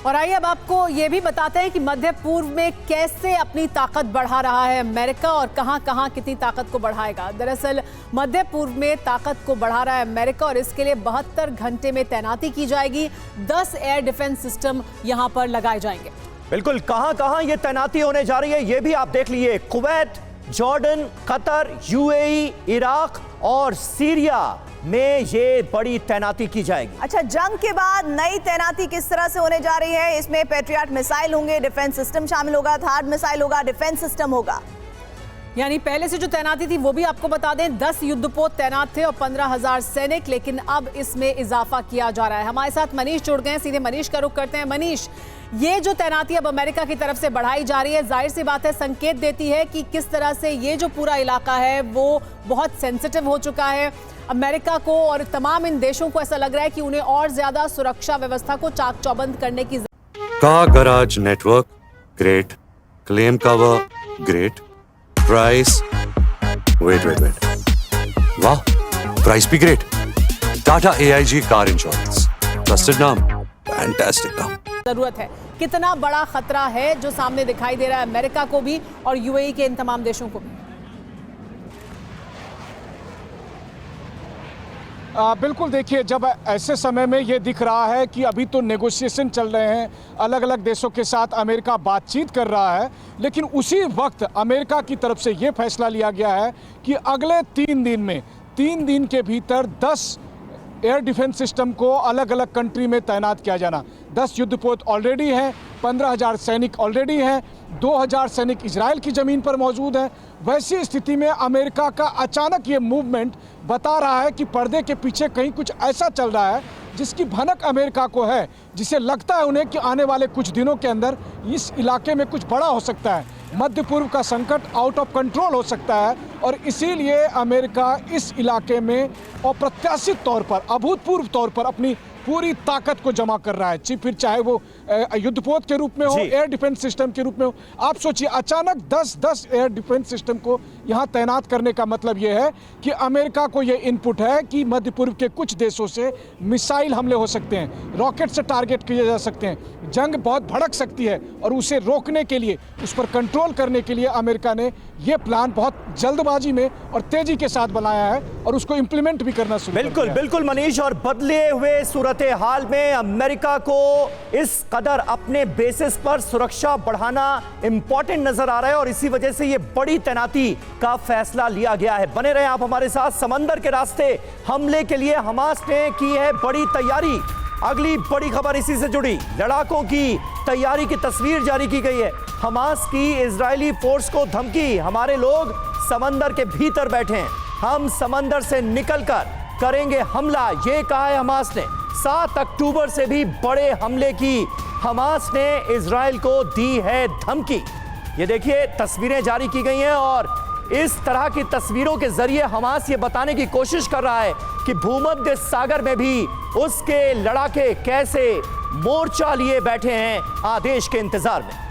और आइए अब आपको ये भी बताते हैं कि मध्य पूर्व में कैसे अपनी ताकत बढ़ा रहा है अमेरिका और कहां-कहां कितनी ताकत को बढ़ाएगा। दरअसल मध्य पूर्व में ताकत को बढ़ा रहा है अमेरिका और इसके लिए 72 घंटे में तैनाती की जाएगी। 10 एयर डिफेंस सिस्टम यहां पर लगाए जाएंगे। बिल्कुल, कहां-कहां ये तैनाती होने जा रही है ये भी आप देख लीजिए। Kuwait, Jordan, Qatar, UAE, Iraq और सीरिया में ये बड़ी तैनाती की जाएगी। अच्छा, जंग के बाद नई तैनाती किस तरह से होने जा रही है? इसमें पैट्रियट मिसाइल होंगे, डिफेंस सिस्टम शामिल होगा, थार्ड मिसाइल होगा, डिफेंस सिस्टम होगा। यानी पहले से जो तैनाती थी वो भी आपको बता दें, 10 युद्धपोत तैनात थे और 15,000 सैनिक, लेकिन अब इसमें इजाफा किया जा रहा है। हमारे साथ मनीष जुड़ गए हैं, सीधे मनीष का रुख करते हैं। मनीष, ये जो तैनाती अब अमेरिका की तरफ से बढ़ाई जा रही है, जाहिर सी बात है संकेत देती है कि किस तरह से ये जो पूरा इलाका है वो बहुत सेंसिटिव हो चुका है। अमेरिका को और तमाम इन देशों को ऐसा लग रहा है कि उन्हें और ज्यादा सुरक्षा व्यवस्था को चाक चौबंद करने की car garage network great, claim cover great, price wait वाह, प्राइस भी great. Tata AIG car insurance, trusted नाम, फैंटास्टिक नाम। जरूरत है। कितना बड़ा खतरा है जो सामने दिखाई दे रहा है अमेरिका को भी और यूएई के इन तमाम देशों को भी। बिल्कुल, देखिए, जब ऐसे समय में ये दिख रहा है कि अभी तो नेगोशिएशन चल रहे हैं, अलग अलग देशों के साथ अमेरिका बातचीत कर रहा है, लेकिन उसी वक्त अमेरिका की तरफ से ये फैसला लिया गया है कि अगले 3 दिन के भीतर 10 एयर डिफेंस सिस्टम को अलग अलग कंट्री में तैनात किया जाना। 10 युद्धपोत ऑलरेडी हैं, 15,000 सैनिक ऑलरेडी हैं, 2,000 सैनिक इजराइल की ज़मीन पर मौजूद हैं। वैसी स्थिति में अमेरिका का अचानक ये मूवमेंट बता रहा है कि पर्दे के पीछे कहीं कुछ ऐसा चल रहा है जिसकी भनक अमेरिका को है, जिसे लगता है उन्हें कि आने वाले कुछ दिनों के अंदर इस इलाके में कुछ बड़ा हो सकता है। मध्य पूर्व का संकट आउट ऑफ कंट्रोल हो सकता है और इसीलिए अमेरिका इस इलाके में अप्रत्याशित तौर पर, अभूतपूर्व तौर पर अपनी पूरी ताकत को जमा कर रहा है, फिर चाहे वो युद्धपोत के रूप में हो, एयर डिफेंस सिस्टम के रूप में हो। आप सोचिए, अचानक 10 एयर डिफेंस सिस्टम को यहाँ तैनात करने का मतलब ये है कि अमेरिका को ये इनपुट है कि मध्य पूर्व के कुछ देशों से मिसाइल हमले हो सकते हैं, रॉकेट से टारगेट किए जा सकते हैं, जंग बहुत भड़क सकती है और उसे रोकने के लिए, उस पर कंट्रोल करने के लिए अमेरिका ने ये प्लान बहुत जल्दबाजी में और तेजी के साथ बनाया है और उसको इंप्लीमेंट भी करना शुरू कर दिया है। बिल्कुल मनीष, और बदले हुए सूरत हाल में अमेरिका को इस कदर अपने बेसिस पर सुरक्षा बढ़ाना इंपॉर्टेंट नजर आ रहा है और इसी वजह से यह बड़ी तैनाती का फैसला लिया गया है। बने रहे आप हमारे साथ। समंदर के रास्ते हमले के लिए हमास ने की है बड़ी तैयारी। अगली बड़ी खबर इसी से जुड़ी, लड़ाकों की तैयारी की तस्वीर जारी की गई है। हमास की इजरायली फोर्स को धमकी, हमारे लोग समंदर के भीतर बैठे हैं, हम समंदर से निकलकर करेंगे हमला, ये कहा है हमास ने। 7 अक्टूबर से भी बड़े हमले की हमास ने इजराइल को दी है धमकी। ये देखिए, तस्वीरें जारी की गई हैं और इस तरह की तस्वीरों के जरिए हमास ये बताने की कोशिश कर रहा है कि भूमध्य सागर में भी उसके लड़ाके कैसे मोर्चा लिए बैठे हैं आदेश के इंतजार में।